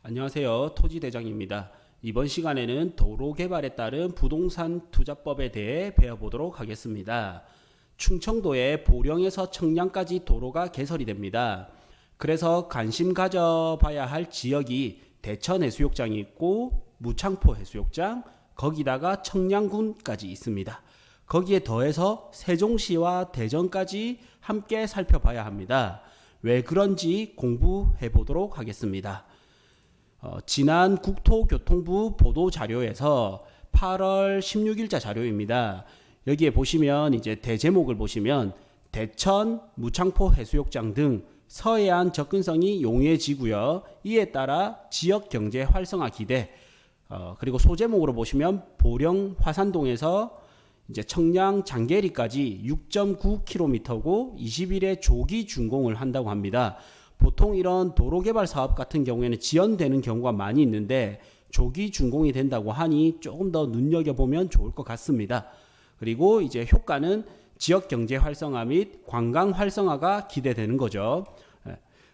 안녕하세요. 토지대장입니다. 이번 시간에는 도로 개발에 따른 부동산 투자법에 대해 배워보도록 하겠습니다. 충청도의 보령에서 청량까지 도로가 개설이 됩니다. 그래서 관심 가져봐야 할 지역이 대천 해수욕장이 있고 무창포 해수욕장, 거기다가 청량군까지 있습니다. 거기에 더해서 세종시와 대전까지 함께 살펴봐야 합니다. 왜 그런지 공부해 보도록 하겠습니다. 지난 국토교통부 보도 자료에서 8월 16일자 자료입니다. 여기에 보시면 이제 대제목을 보시면 대천, 무창포 해수욕장 등 서해안 접근성이 용이해지고요. 이에 따라 지역 경제 활성화 기대. 그리고 소제목으로 보시면 보령 화산동에서 이제 청량 장계리까지 6.9km고 20일에 조기 준공을 한다고 합니다. 보통 이런 도로 개발 사업 같은 경우에는 지연되는 경우가 많이 있는데 조기 준공이 된다고 하니 조금 더 눈여겨보면 좋을 것 같습니다. 그리고 이제 효과는 지역 경제 활성화 및 관광 활성화가 기대되는 거죠.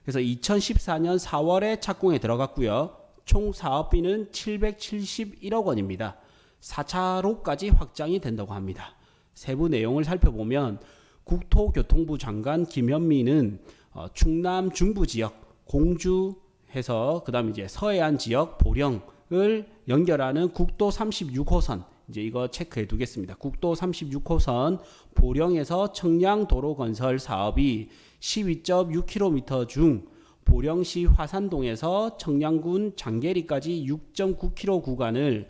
그래서 2014년 4월에 착공에 들어갔고요. 총 사업비는 771억 원입니다. 4차로까지 확장이 된다고 합니다. 세부 내용을 살펴보면 국토교통부 장관 김현미는 충남 중부 지역 공주해서 그다음 이제 서해안 지역 보령을 연결하는 국도 36호선 이제 이거 체크해 두겠습니다. 국도 36호선 보령에서 청량도로 건설 사업이 12.6km 중 보령시 화산동에서 청량군 장계리까지 6.9km 구간을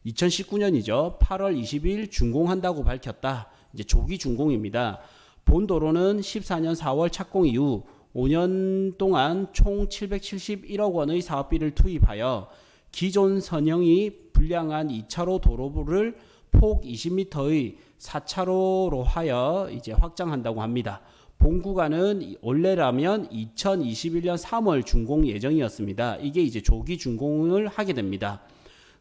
2019년이죠. 8월 20일 준공한다고 밝혔다. 이제 조기 준공입니다. 본 도로는 14년 4월 착공 이후 5년 동안 총 771억 원의 사업비를 투입하여 기존 선형이 불량한 2차로 도로를 폭 20m의 4차로로 하여 이제 확장한다고 합니다. 본 구간은 원래라면 2021년 3월 준공 예정이었습니다. 이게 이제 조기 준공을 하게 됩니다.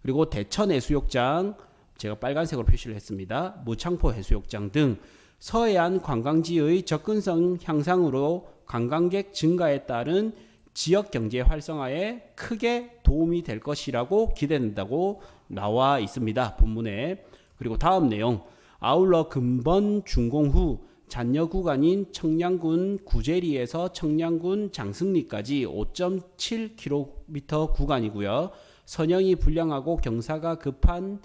그리고 대천 해수욕장, 제가 빨간색으로 표시를 했습니다. 무창포 해수욕장 등 서해안 관광지의 접근성 향상으로 관광객 증가에 따른 지역 경제 활성화에 크게 도움이 될 것이라고 기대된다고 나와 있습니다. 본문에. 그리고 다음 내용. 아울러 금번 준공 후 잔여 구간인 청량군 구제리에서 청량군 장승리까지 5.7km 구간이고요. 선형이 불량하고 경사가 급한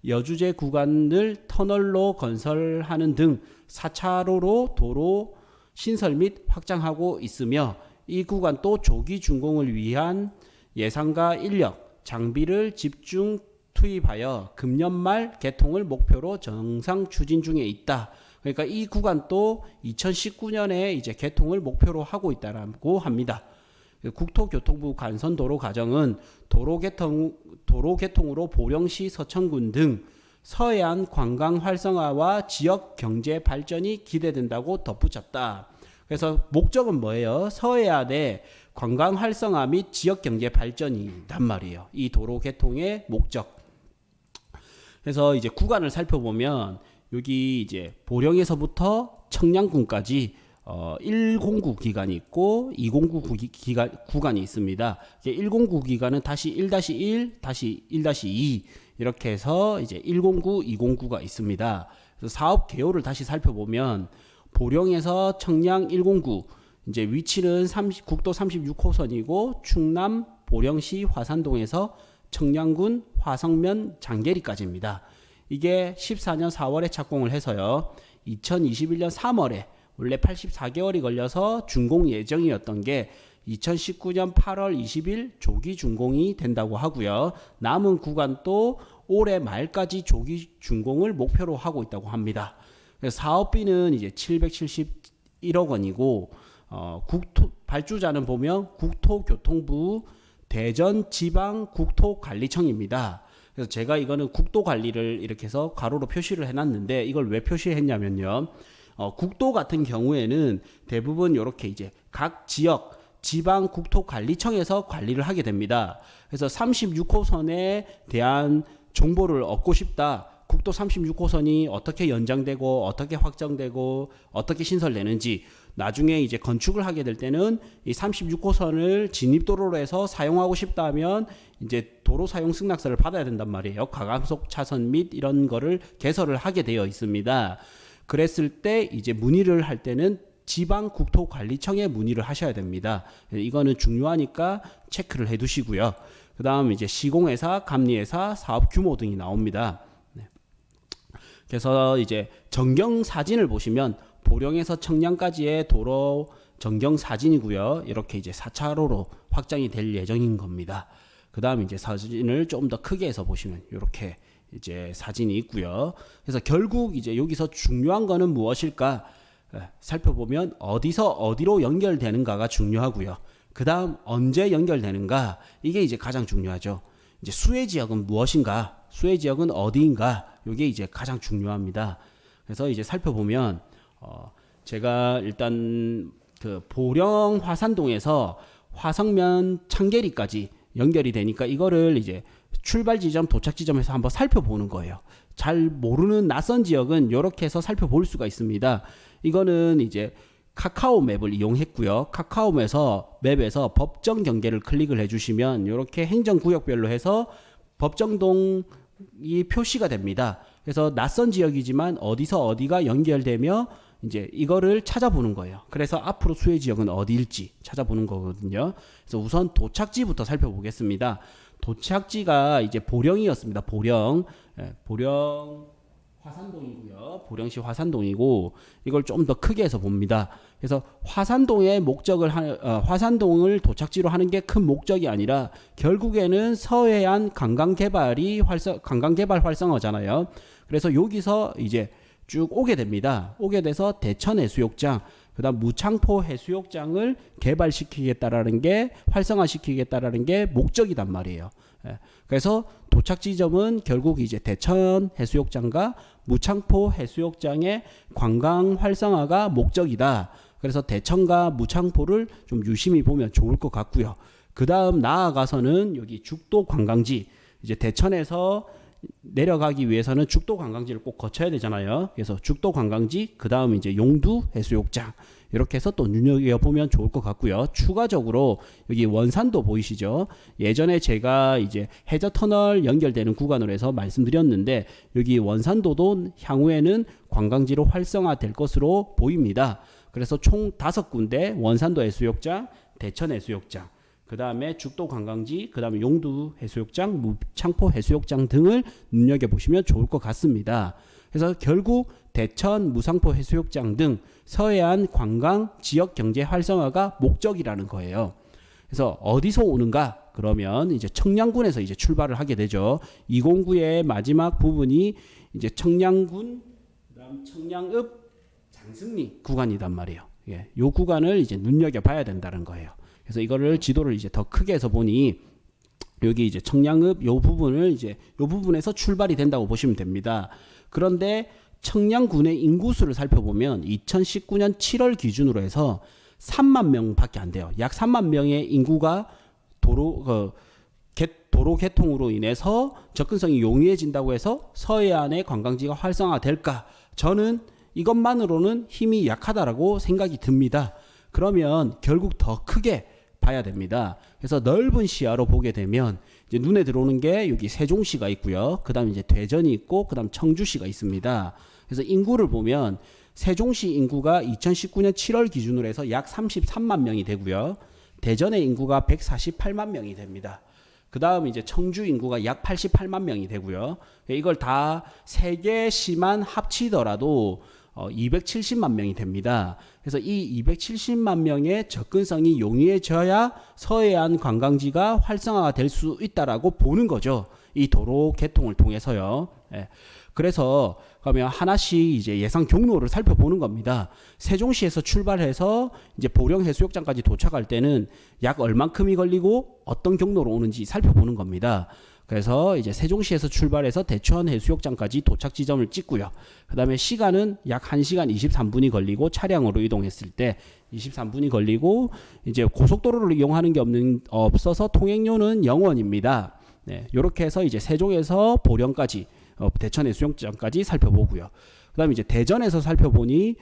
여주제 구간을 터널로 건설하는 등 4차로로 도로 신설 및 확장하고 있으며 이 구간 또 조기 준공을 위한 예산과 인력, 장비를 집중 투입하여 금년 말 개통을 목표로 정상 추진 중에 있다. 그러니까 이 구간도 2019년에 이제 개통을 목표로 하고 있다고 합니다. 국토교통부 간선도로 과정은 도로 개통으로 보령시 서천군 등 서해안 관광 활성화와 지역 경제 발전이 기대된다고 덧붙였다. 그래서 목적은 뭐예요? 서해안의 관광 활성화 및 지역 경제 발전이란 말이에요. 이 도로 개통의 목적. 그래서 이제 구간을 살펴보면 여기 이제 보령에서부터 청량군까지 109 기간이 있고 209 구간이 있습니다. 109 기간은 다시 1-1, 다시 1-2 이렇게 해서 이제 109, 209가 있습니다. 그래서 사업 개요를 다시 살펴보면 보령에서 청량 109 이제 위치는 국도 36호선이고 충남 보령시 화산동에서 청량군 화성면 장계리까지입니다. 이게 14년 4월에 착공을 해서요. 2021년 3월에 원래 84개월이 걸려서 준공 예정이었던 게 2019년 8월 20일 조기 준공이 된다고 하고요. 남은 구간도 올해 말까지 조기 준공을 목표로 하고 있다고 합니다. 그래서 사업비는 이제 771억 원이고 발주자는 보면 국토교통부 대전지방국토관리청입니다. 그래서 제가 이거는 국도관리를 이렇게 해서 가로로 표시를 해놨는데 이걸 왜 표시했냐면요. 국도 같은 경우에는 대부분 이렇게 이제 각 지역 지방국토관리청에서 관리를 하게 됩니다. 그래서 36호선에 대한 정보를 얻고 싶다. 국도 36호선이 어떻게 연장되고 어떻게 확정되고 어떻게 신설되는지 나중에 이제 건축을 하게 될 때는 이 36호선을 진입도로로 해서 사용하고 싶다면 이제 도로 사용 승낙서를 받아야 된단 말이에요. 과감속 차선 및 이런 거를 개설을 하게 되어 있습니다. 그랬을 때 이제 문의를 할 때는 지방국토관리청에 문의를 하셔야 됩니다. 이거는 중요하니까 체크를 해 두시고요. 그 다음 이제 시공회사, 감리회사, 사업 규모 등이 나옵니다. 네. 그래서 이제 전경 사진을 보시면 보령에서 청량까지의 도로 전경 사진이고요. 이렇게 이제 4차로로 확장이 될 예정인 겁니다. 그 다음 이제 사진을 좀 더 크게 해서 보시면 이렇게 이제 사진이 있고요. 그래서 결국 이제 여기서 중요한 거는 무엇일까? 살펴보면 어디서 어디로 연결되는가가 중요하고요. 그 다음 언제 연결되는가? 이게 이제 가장 중요하죠. 이제 수혜 지역은 무엇인가? 수혜 지역은 어디인가? 이게 이제 가장 중요합니다. 그래서 이제 살펴보면 제가 일단 그 보령 화산동에서 화성면 창계리까지 연결이 되니까 이거를 이제 출발 지점, 도착 지점에서 한번 살펴보는 거예요. 잘 모르는 낯선 지역은 이렇게 해서 살펴볼 수가 있습니다. 이거는 이제 카카오 맵을 이용했고요. 카카오 맵에서 법정 경계를 클릭을 해주시면 이렇게 행정구역별로 해서 법정동이 표시가 됩니다. 그래서 낯선 지역이지만 어디서 어디가 연결되며 이제 이거를 찾아보는 거예요. 그래서 앞으로 수혜 지역은 어디일지 찾아보는 거거든요. 그래서 우선 도착지부터 살펴보겠습니다. 도착지가 이제 보령이었습니다. 보령 화산동이고요. 보령시 화산동이고 이걸 좀 더 크게 해서 봅니다. 그래서 화산동을 도착지로 하는 게 큰 목적이 아니라 결국에는 서해안 관광개발 활성화잖아요. 그래서 여기서 이제 쭉 오게 됩니다. 오게 돼서 대천 해수욕장, 그다음 무창포 해수욕장을 개발시키겠다라는 게 활성화시키겠다라는 게 목적이단 말이에요. 그래서 도착 지점은 결국 이제 대천 해수욕장과 무창포 해수욕장의 관광 활성화가 목적이다. 그래서 대천과 무창포를 좀 유심히 보면 좋을 것 같고요. 그 다음 나아가서는 여기 죽도 관광지, 이제 대천에서 내려가기 위해서는 죽도 관광지를 꼭 거쳐야 되잖아요. 그래서 죽도 관광지, 그 다음 이제 용두 해수욕장, 이렇게 해서 또 눈여겨보면 좋을 것 같고요. 추가적으로 여기 원산도 보이시죠? 예전에 제가 이제 해저터널 연결되는 구간으로 해서 말씀드렸는데 여기 원산도도 향후에는 관광지로 활성화될 것으로 보입니다. 그래서 총 5군데 원산도 해수욕장, 대천 해수욕장, 그 다음에 죽도 관광지, 그 다음에 용두 해수욕장, 무창포 해수욕장 등을 눈여겨보시면 좋을 것 같습니다. 그래서 결국 대천, 무창포 해수욕장 등 서해안 관광 지역 경제 활성화가 목적이라는 거예요. 그래서 어디서 오는가? 그러면 이제 청량군에서 이제 출발을 하게 되죠. 209의 마지막 부분이 이제 청량군, 그다음 청량읍, 장승리 구간이단 말이에요. 예, 요 구간을 이제 눈여겨봐야 된다는 거예요. 그래서 이거를 지도를 이제 더 크게 해서 보니 여기 이제 청량읍 요 부분을 이제 요 부분에서 출발이 된다고 보시면 됩니다. 그런데 청량군의 인구수를 살펴보면 2019년 7월 기준으로 해서 3만 명밖에 안 돼요. 약 3만 명의 인구가 도로 개통으로 인해서 접근성이 용이해진다고 해서 서해안의 관광지가 활성화될까? 저는 이것만으로는 힘이 약하다라고 생각이 듭니다. 그러면 결국 더 크게 봐야 됩니다. 그래서 넓은 시야로 보게 되면 이제 눈에 들어오는 게 여기 세종시가 있고요. 그다음 이제 대전이 있고 그다음 청주시가 있습니다. 그래서 인구를 보면 세종시 인구가 2019년 7월 기준으로 해서 약 33만 명이 되고요. 대전의 인구가 148만 명이 됩니다. 그다음 이제 청주 인구가 약 88만 명이 되고요. 이걸 다 세 개 시만 합치더라도 270만 명이 됩니다. 그래서 이 270만 명의 접근성이 용이해져야 서해안 관광지가 활성화가 될 수 있다라고 보는 거죠. 이 도로 개통을 통해서요. 예. 그래서 그러면 하나씩 이제 예상 경로를 살펴보는 겁니다. 세종시에서 출발해서 이제 보령 해수욕장까지 도착할 때는 약 얼만큼이 걸리고 어떤 경로로 오는지 살펴보는 겁니다. 그래서 이제 세종시에서 출발해서 대천 해수욕장까지 도착 지점을 찍고요. 그 다음에 시간은 약 1시간 23분이 걸리고 차량으로 이동했을 때 23분이 걸리고 이제 고속도로를 이용하는 게 없어서 통행료는 0원입니다. 네, 이렇게 해서 이제 세종에서 보령까지 대천 해수욕장까지 살펴보고요. 그다음에 이제 대전에서 살펴보니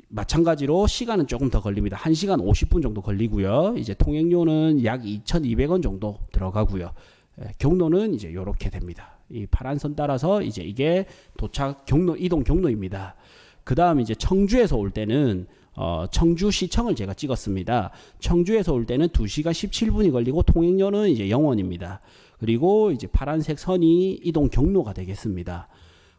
마찬가지로 시간은 조금 더 걸립니다. 1시간 50분 정도 걸리고요. 이제 통행료는 약 2,200원 정도 들어가고요. 경로는 이제 이렇게 됩니다. 이 파란 선 따라서 이제 이게 도착 경로, 이동 경로입니다. 그 다음 이제 청주에서 올 때는 청주시청을 제가 찍었습니다. 청주에서 올 때는 2시간 17분이 걸리고 통행료는 이제 0원입니다. 그리고 이제 파란색 선이 이동 경로가 되겠습니다.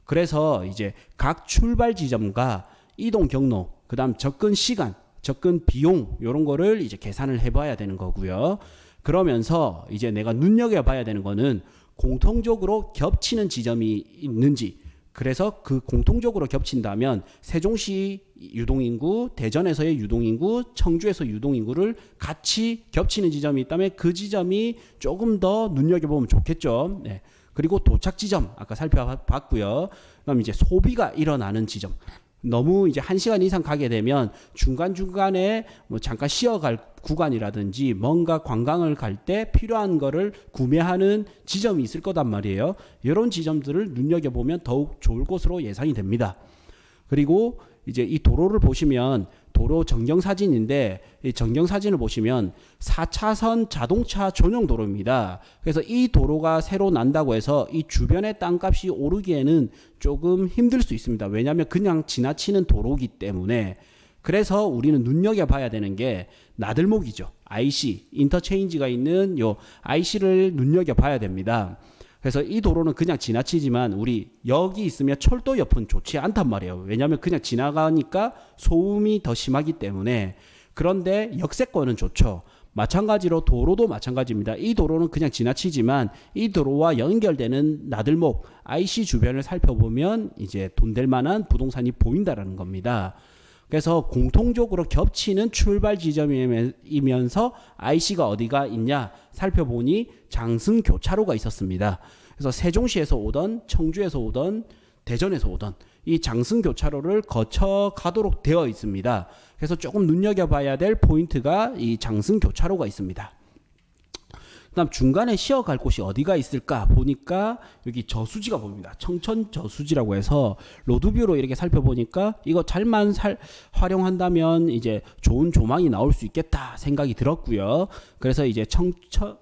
그래서 이제 각 출발 지점과 이동 경로, 그 다음 접근 시간, 접근 비용 이런 거를 이제 계산을 해봐야 되는 거고요. 그러면서 이제 내가 눈여겨봐야 되는 거는 공통적으로 겹치는 지점이 있는지, 그래서 그 공통적으로 겹친다면 세종시 유동인구, 대전에서의 유동인구, 청주에서 유동인구를 같이 겹치는 지점이 있다면 그 지점이 조금 더 눈여겨보면 좋겠죠. 네. 그리고 도착 지점 아까 살펴봤고요. 그다음 이제 소비가 일어나는 지점. 너무 이제 1시간 이상 가게 되면 중간중간에 뭐 잠깐 쉬어갈 구간이라든지 뭔가 관광을 갈 때 필요한 거를 구매하는 지점이 있을 거단 말이에요. 이런 지점들을 눈여겨보면 더욱 좋을 것으로 예상이 됩니다. 그리고 이제 이 도로를 보시면 도로 전경 사진인데 이 전경 사진을 보시면 4차선 자동차 전용 도로입니다. 그래서 이 도로가 새로 난다고 해서 이 주변의 땅값이 오르기에는 조금 힘들 수 있습니다. 왜냐하면 그냥 지나치는 도로이기 때문에. 그래서 우리는 눈여겨봐야 되는 게 나들목이죠. IC, 인터체인지가 있는 요 IC를 눈여겨봐야 됩니다. 그래서 이 도로는 그냥 지나치지만 우리 여기 있으면 철도 옆은 좋지 않단 말이에요. 왜냐하면 그냥 지나가니까 소음이 더 심하기 때문에. 그런데 역세권은 좋죠. 마찬가지로 도로도 마찬가지입니다. 이 도로는 그냥 지나치지만 이 도로와 연결되는 나들목 IC 주변을 살펴보면 이제 돈 될 만한 부동산이 보인다라는 겁니다. 그래서 공통적으로 겹치는 출발 지점이면서 IC가 어디가 있냐 살펴보니 장승교차로가 있었습니다. 그래서 세종시에서 오던, 청주에서 오던, 대전에서 오던 이 장승교차로를 거쳐 가도록 되어 있습니다. 그래서 조금 눈여겨봐야 될 포인트가 이 장승교차로가 있습니다. 그다음 중간에 쉬어갈 곳이 어디가 있을까 보니까 여기 저수지가 보입니다. 청천 저수지라고 해서 로드뷰로 이렇게 살펴보니까 이거 잘만 활용한다면 이제 좋은 조망이 나올 수 있겠다 생각이 들었고요. 그래서 이제 청천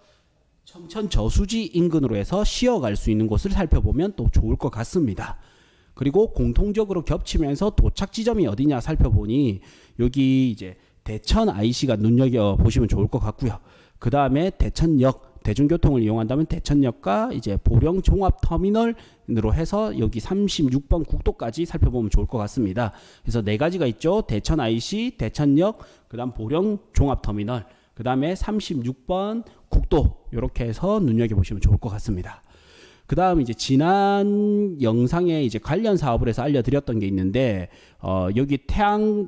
저수지 인근으로 해서 쉬어갈 수 있는 곳을 살펴보면 또 좋을 것 같습니다. 그리고 공통적으로 겹치면서 도착 지점이 어디냐 살펴보니 여기 이제 대천 IC가 눈여겨 보시면 좋을 것 같고요. 그 다음에 대천역, 대중교통을 이용한다면 대천역과 이제 보령 종합터미널으로 해서 여기 36번 국도까지 살펴보면 좋을 것 같습니다. 그래서 네 가지가 있죠. 대천 IC, 대천역, 그 다음 보령 종합터미널, 그 다음에 36번 국도 이렇게 해서 눈여겨보시면 좋을 것 같습니다. 그 다음 이제 지난 영상에 이제 관련 사업을 해서 알려드렸던 게 있는데 여기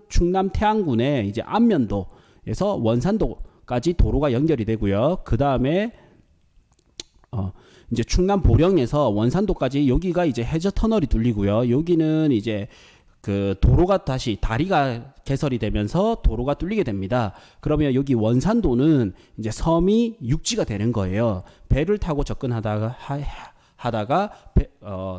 충남 태안군의 이제 안면도에서 원산도까지 도로가 연결이 되고요. 그 다음에 이제 충남 보령에서 원산도까지 여기가 이제 해저 터널이 뚫리고요. 여기는 이제 그 도로가 다시 다리가 개설이 되면서 도로가 뚫리게 됩니다. 그러면 여기 원산도는 이제 섬이 육지가 되는 거예요. 배를 타고 접근하다가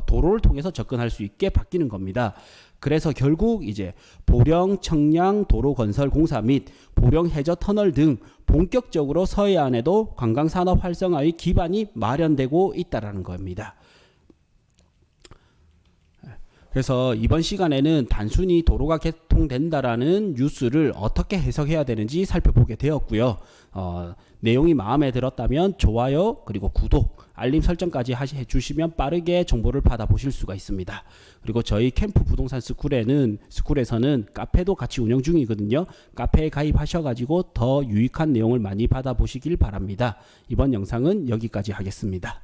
도로를 통해서 접근할 수 있게 바뀌는 겁니다. 그래서 결국 이제 보령 청량 도로 건설 공사 및 보령 해저 터널 등 본격적으로 서해안에도 관광 산업 활성화의 기반이 마련되고 있다라는 겁니다. 그래서 이번 시간에는 단순히 도로가 개통된다라는 뉴스를 어떻게 해석해야 되는지 살펴보게 되었고요. 내용이 마음에 들었다면 좋아요 그리고 구독, 알림 설정까지 해주시면 빠르게 정보를 받아보실 수가 있습니다. 그리고 저희 캠프 부동산 스쿨에서는 카페도 같이 운영 중이거든요. 카페에 가입하셔가지고 더 유익한 내용을 많이 받아보시길 바랍니다. 이번 영상은 여기까지 하겠습니다.